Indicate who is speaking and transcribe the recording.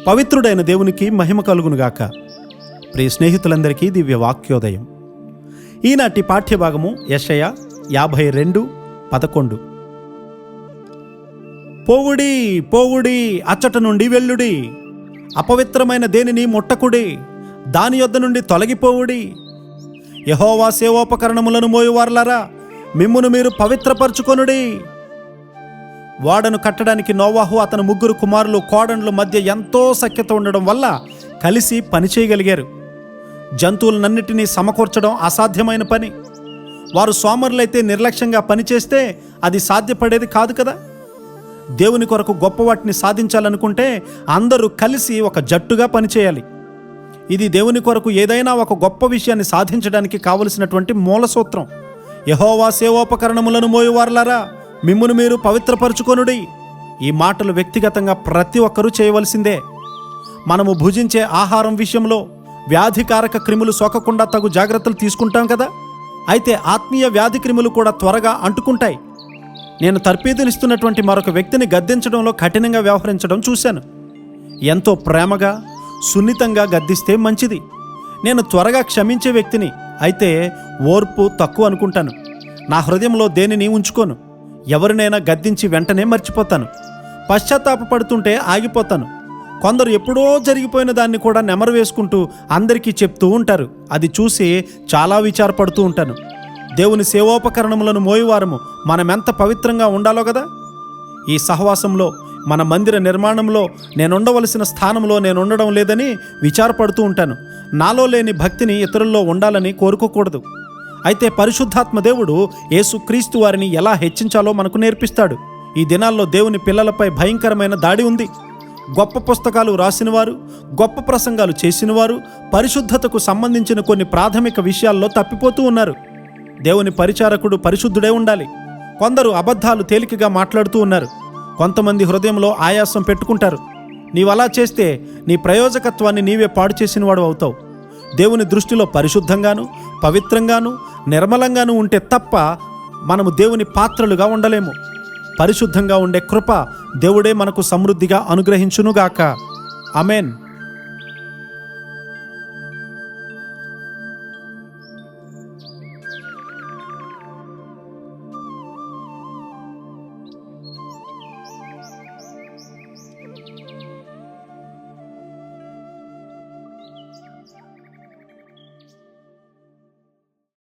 Speaker 1: పవిత్రుడైన దేవునికి మహిమ కలుగునుగాక. ప్రియ స్నేహితులందరికీ దివ్య వాక్యోదయం. ఈనాటి పాఠ్యభాగము యెషయా 52:11. పోవుడి పోవుడి, అచ్చట నుండి వెళ్ళుడి, అపవిత్రమైన దేనిని ముట్టకుడి, దాని యొద్ద నుండి తొలగిపోవుడి. యెహోవా సేవోపకరణములను మోయువార్లారా, మిమ్మును మీరు పవిత్రపరచుకొనుడి. ఓడను కట్టడానికి నోవాహు అతని 3 కుమారులు కోడన్ల మధ్య ఎంతో సఖ్యత ఉండడం వల్ల కలిసి పనిచేయగలిగారు. జంతువులన్నిటినీ సమకూర్చడం అసాధ్యమైన పని. వారు సోమరులైతే నిర్లక్ష్యంగా పనిచేస్తే అది సాధ్యపడేది కాదు కదా. దేవుని కొరకు గొప్ప వాటిని సాధించాలనుకుంటే అందరూ కలిసి ఒక జట్టుగా పనిచేయాలి. ఇది దేవుని కొరకు ఏదైనా ఒక గొప్ప విషయాన్ని సాధించడానికి కావలసినటువంటి మూల సూత్రం. యెహోవా సేవోపకరణములను మోయువార్లారా, మిమ్మును మీరు పవిత్రపరచుకొనుడి. ఈ మాటలు వ్యక్తిగతంగా ప్రతి ఒక్కరూ చేయవలసిందే. మనము భుజించే ఆహారం విషయంలో వ్యాధికారక క్రిములు సోకకుండా తగు జాగ్రత్తలు తీసుకుంటాం కదా. అయితే ఆత్మీయ వ్యాధి క్రిములు కూడా త్వరగా అంటుకుంటాయి. నేను తర్పీదునిస్తున్నటువంటి మరొక వ్యక్తిని గద్దించడంలో కఠినంగా వ్యవహరించడం చూశాను. ఎంతో ప్రేమగా సున్నితంగా గద్దిస్తే మంచిది. నేను త్వరగా క్షమించే వ్యక్తిని, అయితే ఓర్పు తక్కువ అనుకుంటాను. నా హృదయంలో దేనిని ఉంచుకోను. ఎవరినైనా గద్దించి వెంటనే మర్చిపోతాను. పశ్చాత్తాపపడుతుంటే ఆగిపోతాను. కొందరు ఎప్పుడో జరిగిపోయిన దాన్ని కూడా నెమరు వేసుకుంటూ అందరికీ చెప్తూ ఉంటారు. అది చూసి చాలా విచారపడుతూ ఉంటాను. దేవుని సేవోపకరణములను మోయువారము మనమెంత పవిత్రంగా ఉండాలో కదా. ఈ సహవాసంలో, మన మందిర నిర్మాణంలో నేనుండవలసిన స్థానంలో నేనుండడం లేదని విచారపడుతూ ఉంటాను. నాలో లేని భక్తిని ఇతరుల్లో ఉండాలని కోరుకోకూడదు. అయితే పరిశుద్ధాత్మ దేవుడు యేసుక్రీస్తు వారిని ఎలా హెచ్చించాలో మనకు నేర్పిస్తాడు. ఈ దినాల్లో దేవుని పిల్లలపై భయంకరమైన దాడి ఉంది. గొప్ప పుస్తకాలు రాసినవారు, గొప్ప ప్రసంగాలు చేసినవారు పరిశుద్ధతకు సంబంధించిన కొన్ని ప్రాథమిక విషయాల్లో తప్పిపోతూ ఉన్నారు. దేవుని పరిచారకుడు పరిశుద్ధుడే ఉండాలి. కొందరు అబద్ధాలు తేలికగా మాట్లాడుతూ ఉన్నారు. కొంతమంది హృదయంలో ఆయాసం పెట్టుకుంటారు. నీవలా చేస్తే నీ ప్రయోజకత్వాన్ని నీవే పాడు చేసిన వాడు అవుతావు. దేవుని దృష్టిలో పరిశుద్ధంగాను, పవిత్రంగాను, నిర్మలంగాను ఉంటే తప్ప మనము దేవుని పాత్రలుగా ఉండలేము. పరిశుద్ధంగా ఉండే కృప దేవుడే మనకు సమృద్ధిగా అనుగ్రహించునుగాక. ఆమేన్.